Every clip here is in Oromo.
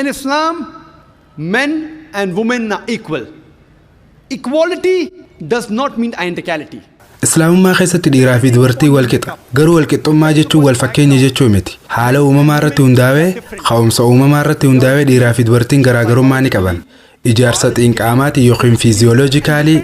In Islam, men and women are equal. Equality does not mean identicality. Islaamummaa keessatti dhiiraa fi dubartii wal qixa. Garuu wal qixxummaa jechuun wal fakkeenya jechuu miti. Haala uumamaa irratti hundaa'ee, ka'umsa uumamaa irratti hundaa'ee dhiiraa fi dubartiin garaagarummaa ni qaban. Ijaarsa xiinqaamaatiin yookiin fiiziyooloojikaalii,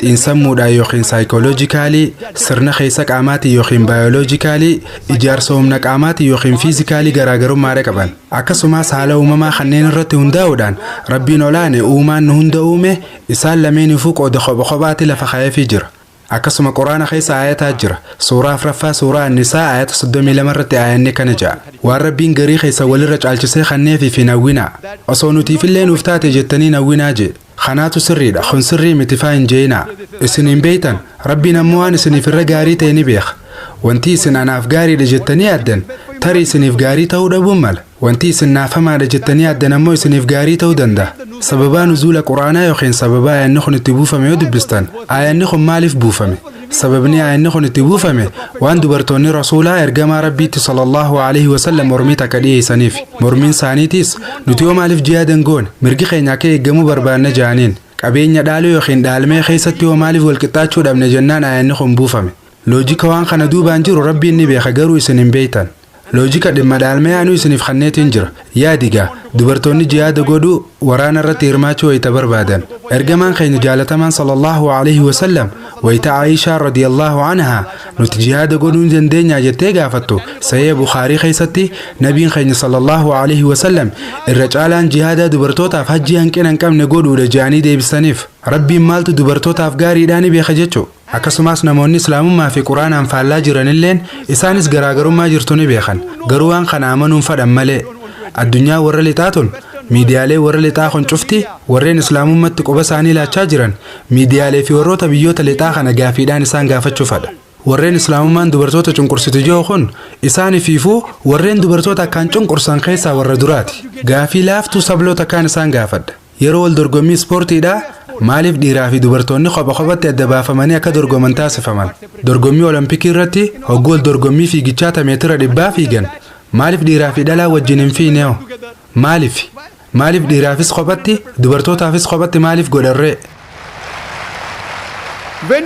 xiinsammuudhaan yookiin saayikooloojikaalii, sirna keessa qaamaatiin yookiin baayoloojikaalii, ijaarsa humna qaamaatiin yookiin fiizikaalii garaagarummaa qaban. Akkasumas haala uumamaa kanneen irratti hundaa'uudhaan Rabbiin olaane uumaan nu hunda uume isaan lameenifuu qooda kophaatti lafa kaa'eefii jira. Akkasuma Quraana keessa aayataa jira. Suuraa afraffaa suuraa An-Nisaa aayata 32 irratti aayanni kana ja'a. Waan Rabbiin garii keessa walirra caalchisee kanneefi fi nawwinaa. Osoo nutiifillee nuuf taate jettanii nawwinaa jee. Kanaatu sirriidha. Kun sirrii miti faa hin jeenaa. Isin hin beeytan. Rabbiin ammoo waan isiniif irra gaarii ta'e ni beeka. Wanti isin anaaf gaariidha jettanii addan tarii isiniif gaarii ta'uu dhabuun mala. Wanti isin naafamaadha jettanii addan ammoo isiniif gaarii ta'uu danda'a. Sababaa nuzuula Quraanaa yookiin sababaa aayanni kun itti buufame yoo dubbistan aayanni kun maaliif buufame? Sababni aayanni kun itti buufame waan dubartoonni rasuulaa ergamaa Rabbiitti sallallahu alaihi wasallam mormii takka dhiyeessaniif. Mormiin isaaniitis nuti yoo maaliif jihaadan goone mirgi keenya akka eegamuu barbaanna jaaniin qabeenya dhaaluu yookiin dhaalmee keessatti yoo maaliif walqixxaachuu dhabne jennaan aayanni kun buufame. Loojika waan kana duubaan jiru Rabbiin ni beeka garuu isin hin beeytan. Loojika dhimma dhaalmee aanu isiniif kanneetiin jira. Yaadigaa dubartoonni jihaada godhuu waraana irratti hirmaachuu wayita barbaadan. Ergamaan keenya jaalatamaan sallallahu alaihi wasallam wayita Aishaa radiyallahu anhaa nuti jihaada godhuu hin dandeenya jettee gaafattu Sahih Bukhaarii keessatti nabiin keenya sallallahu alaihi wasallam irra caalaan jihaada dubartootaaf hajjii hanqina hin qabne godhuudha jedhanii deebisaniif. Rabbiin maaltu dubartootaaf gaariidhaan ni beeka jechuu. Akkasumas namoonni Islaamummaa fi Quraanaan faallaa jiranilleen isaanis garaagarummaa jirtu ni beekan. Garuu waan kana amanuun fadhan malee. Addunyaa warra lixaatun miidiyaalee warra lixaa kun cufti warreen Islaamummaatti quba isaanii laachaa jiran miidiyaalee fi warroota biyyoota lixaa kana gaafiidhaan isaan gaafachuu fadha. Warreen Islaamummaan dubartoota cunqursitu jiru kun isaaniifuu warreen dubartoota akkaan cunqursan keessaa warra duraati. Gaafii laaftuu sabloota akkaan isaan gaafadha. Yeroo wal dorgommii ispoortiidhaa maaliif dhiiraa fi dubartoonni kophatti adda baafamanii akka dorgoman taasifaman? Dorgommii Olompikii irratti hogguu wal dorgommii fiigichaa meetira 100 fiigan maaliif dhiiraa fi dhalaa wajjin hin fiineeho? Maaliif dhiiraafis kophatti dubartootaafis kophatti maaliif godharree?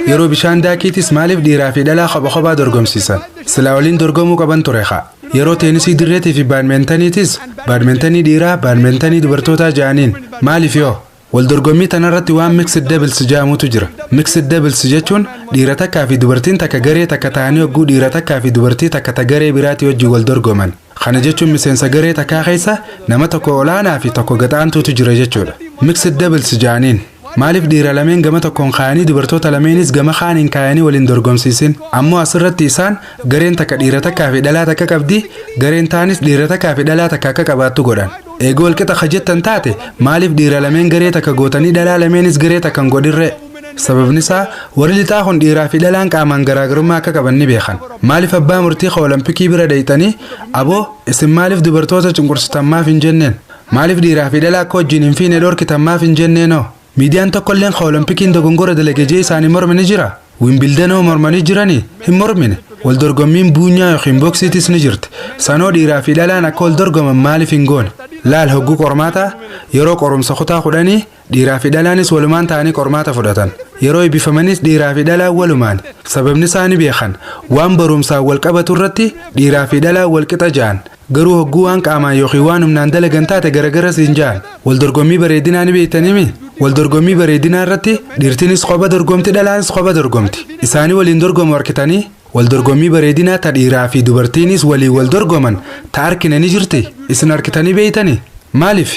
Yeroo bishaan daakiitis maaliif dhiiraa fi dhalaa kophaa dorgomsiisan? Silaa waliin dorgomuu qaban ture haa. Yeroo teenisii dirreetii fi baadmintaniitis baadmintii dhiiraa baadmintii dubartootaa ja'aniin maaliif yoo? Waldorgommii tanarratti waan mixed doubles jedhamutu jira. Mixed doubles jechuun dhiira takkaa fi dubartiin takka garee takka ta'anii hogguu dhiira takkaa fi dubartii takka garee biraatti wajjin wal dorgoman. Kana jechuun miseensa garee takkaa keessa nama tokko olaanaa fi tokko gadaantuutu jira jechuudha. Mixed doubles jedhaniin maaliif dhiira lameen gama tokkoon kaayanii dubartoota lameenis gama kaaniin kaayanii waliin dorgomsiisin? Ammoo asirratti isaan gareen takka dhiira takkaa fi dhalaa takka qabdi, gareen taanis dhiira takkaa fi dhalaa takka akka qabaattu godhan. Eegoo walqixa kajettan taate maaliif dhiira lameen garee takka gootanii dhalaa lameenis garee takka hin godhirree? Sababni isaa warri lixaa kun dhiiraa fi dhalaan qaamaan garaagarummaa akka qaban ni beekan. Maaliif abbaa murtii Olompikii bira dhayxanii aboo isin maaliif dubartoota cunqursitan maaf hin jenneen? Maaliif dhiiraa fi dhalaa akka wajjin hin fiine dhorkitan maaf hin jenneenoo? Miidiyaan tokkolleen Olimpikiin dogongora dalagajee isaanii mormanii jira. Wimbildonoo mormanii jiranii hin mormine. Waldorgommiin buunyaa yookiin boksiitis ni jirti. Sanoo dhiiraa fi dhalaan akka wal dorgoman maaliif hin goone? Laal hogguu qormaataa yeroo qorumsa kutaa kudhanii dhiiraa fi dhalaanis walumaan ta'anii qormaata fudhatan. Yeroo eebbifamanis dhiiraa fi dhalaan walumaan. Sababni isaanii beekan waan barumsaan wal qabatu irratti dhiiraa fi dhalaan wal qixa ja'an. Garuu hogguu waan qaamaan yookiin waan humnaan dalagan taate garagaras hin ja'an. Waldorgommii bareedinaa ni beektanii? Waldorgommii bareedinaa irratti dhiirtinis kopha dorgomti dhalaanis kopha dorgomti. Isaanii waliin dorgomu harkitanii waldorgommii bareedinaa ta dhiiraa fi dubartiinis waliin wal dorgoman ta harkina ni jirti. Isin harkitanii beeytanii? Maaliif?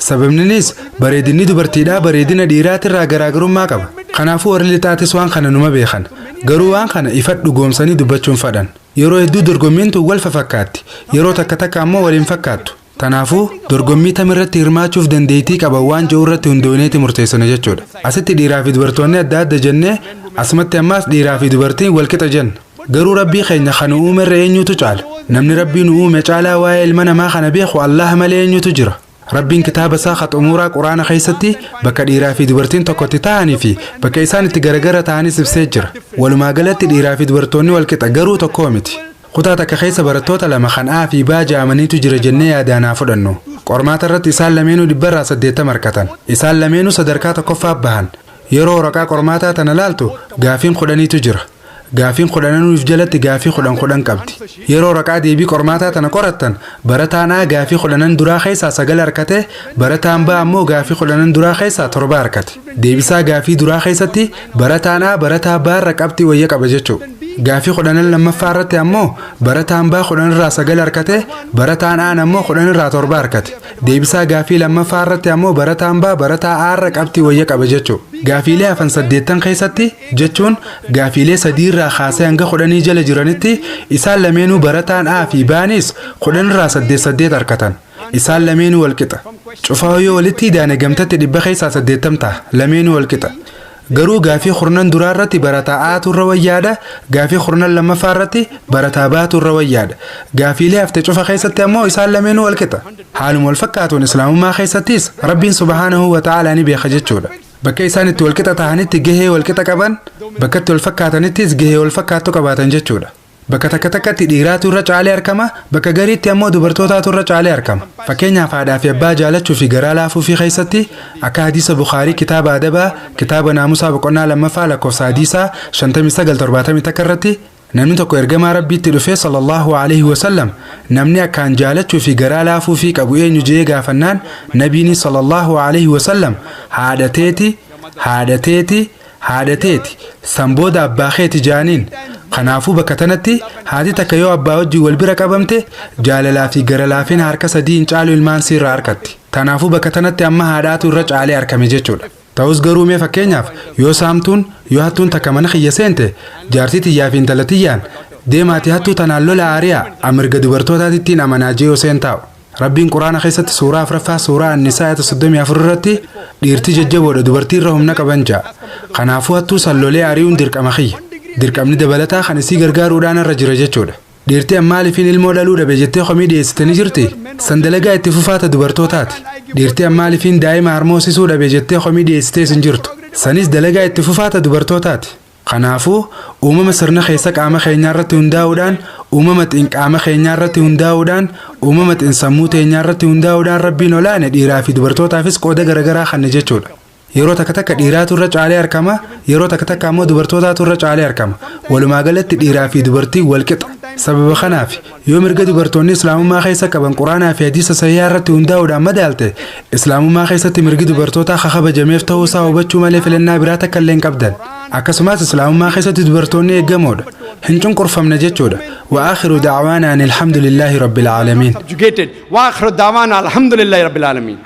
Sababninis bareedinni dubartiidhaa bareedina dhiiraatirraa garaagarummaa qaba. Kanaafuu warri lixaatis waan kana numa beekan. Garuu waan kana ifadhu dhugoomsanii dubbachuun fadhan. Yeroo hedduu dorgommiin tun wal fakkaatti. Yeroo takka ammoo waliin fakkaattu. Tanaafuu dorgommii tamirratti hirmaachuuf dandeettii qaban waan jiru irratti hundoonee murteessina jechuudha. Asitti dhiiraa fi dubartoonni adda adda jennee asumatti ammaas dhiiraa fi dubartiin wal qixa jenna. Garuu Rabbii keenya kan uume irra eenyutu caala? Namni Rabbiin uume caalaa waa'ee ilma namaa kana beeku Allah malee eenyutu jira? Rabbiin kitaaba isaa Xumuuraa Quraana keessatti bakka dhiiraa fi dubartiin tokkotti ta'anii fi bakka isaan itti garagara ta'anis ibsee jira. Walumaa galatti dhiiraa fi dubartoonni wal qixa garuu tokko miti. kutaa takka keessa barattoota lama kan A fi B jaamaniitu jira jennee yaadaanaa fudhannu. Qormaata irratti isaan lameenuu 180 argatan. Isaan lameenuu sadarkaa tokkoffaa bahan. Yeroo waraqaa qormaataa tana laaltu gaafiin 10tu jira. Gaafiin 10nuuf jalatti gaafii 10 qabdi. Yeroo waraqaa deebii qormaataa tana qorattan barataan A gaafii 10 duraa keessaa 9 argate, barataan B ammoo gaafii 10 duraa keessaa 7 argate. Deebisaa gaafii duraa keessatti barataan A barataa B irra qabxii wayya qaba jechuudha. Gaafii 10 lammaffaa irratti ammoo barataan B 10 irraa 9 argate, barataan A ammoo 10 irraa 7 argate. Deebisaa gaafii lammaffaa irratti ammoo barataan B barataa A irra qabxii wayya qaba jechuudha. Gaafiilee hafan 8 keessatti jechuun gaafiilee 3 irraa kaasee hanga 10 jala jiranitti isaan lameenuu barataan A fi B'nis 10 irraa 8 argatan. Isaan lameenuu wal qixa. Cufaa yoo walitti hidhaane gamtatti 100 keessaa 80 ta'a. Lameenuu wal qixa. Garuu gaafii 10 duraa irratti barataa A turra wayyaadha, gaafii 10 lammaffaa irratti barataa B turra wayyaadha. Gaafiilee hafte cufa keessatti ammoo isaan lameenuu wal qixa. Haaluma wal fakkaatuun islaamummaa keessattis Rabbiin subhaanahu wa ta'aalaa ni beeka jechuudha. Bakka isaan itti wal qixa ta'anitti gahee wal qixa qaban, bakka itti wal fakkaatanittis gahee wal fakkaattu qabaatan jechuudha. Bakka takka takkatti dhiiraatu irra caalee argama, bakka gariitti ammoo dubartootaatu irra caalee argama. Fakkeenyaaf haadhaa fi abbaa jaalachuu fi garaa laafuu fi keessatti akka hadiisa Bukaarii kitaaba adabaa kitaaba naamusaa boqonnaa lammaffaa lakkoofsa hadiisaa 5970 takka irratti namni tokko ergamaa rabbiitti dhufee sallallahu alaihi wasallam namni akkaan jaalachuu fi garaa laafuu fi qabu eenyu jee gaafannaan nabiini sallallahu alaihi wasallam haadhateeti sanbooda abbaa keeti jaaniin. Kanaafuu bakka tanatti haati takka yoo abbaa wajjin wal bira qabamte jaalalaa fi gara laafina harka 3 hin caalu ilmaan sii irraa argatti. Kanaafuu bakka tanatti amma haadhaatu irra caalee argame jechuudha. Ta'us garuu mee fakkeenyaaf yoo saamtuun yoo hattuun takka mana kiyya seente jaartii tiyyaa fi intala tiyyaan deemaati hattuu tanaan lola aariyaa amirga dubartootaatittiin amanaa jee yoo seentaa'u. Rabbiin Quraana keessatti suuraa 4ffaa suuraa An-Nisaa 34 irratti dhiirti jajjaboodha dubartii irra humna qaban ja'a. Kanaafuu hattuu sallolee ari'uun dirqama kiyya. Dirqamni dabalataa kan isii gargaaruudhaan irra jira jechuudha. Dhiirti ammaaliifin ilmoo dhaluu dhabe jettee komii dhiyeessitanii jirti? San dalagaa itti fufaata dubartootaati. Dhiirti ammaaliifin daa'ima harmoosisuu dhabe jettee komii dhiyeessitee hin jirtu? Sanis dalagaa itti fufaata dubartootaati. Kanaafuu uumama sirna keessa qaama keenyaa irratti hundaa'uudhaan, uumama xiinqaama keenyaa irratti hundaa'uudhaan, uumama xiinsammuu teenyaa irratti hundaa'uudhaan Rabbiin olaane dhiiraa fi dubartootaafis qooda garaagaraa kenna jechuudha. Yeroo takka takka dhiiraatu irra caalee argama, yeroo takka takka ammoo dubartootaatu irra caalee argama. Walumaa galatti dhiiraa fi dubartii wal qixa. Sababa kanaaf yoo mirga dubartoonni islaamummaa keessa qaban Quraanaa fi hadiisa sahihaa irratti hundaa'uudhaan madaalte islaamummaa keessatti mirgi dubartootaa kabajameef ta'uu isaa hubachuu malee filannaa biraa takka illee hin qabdan. Akkasumas islaamummaa keessatti dubartoonni eeggamoodha. Hin cunqurfamne jechuudha. Wa aakhiru da'waanaa alhamdulillahi rabbil aalamiin. Wa aakhiru da'waanaa alhamdulillahi rabbil aalamiin.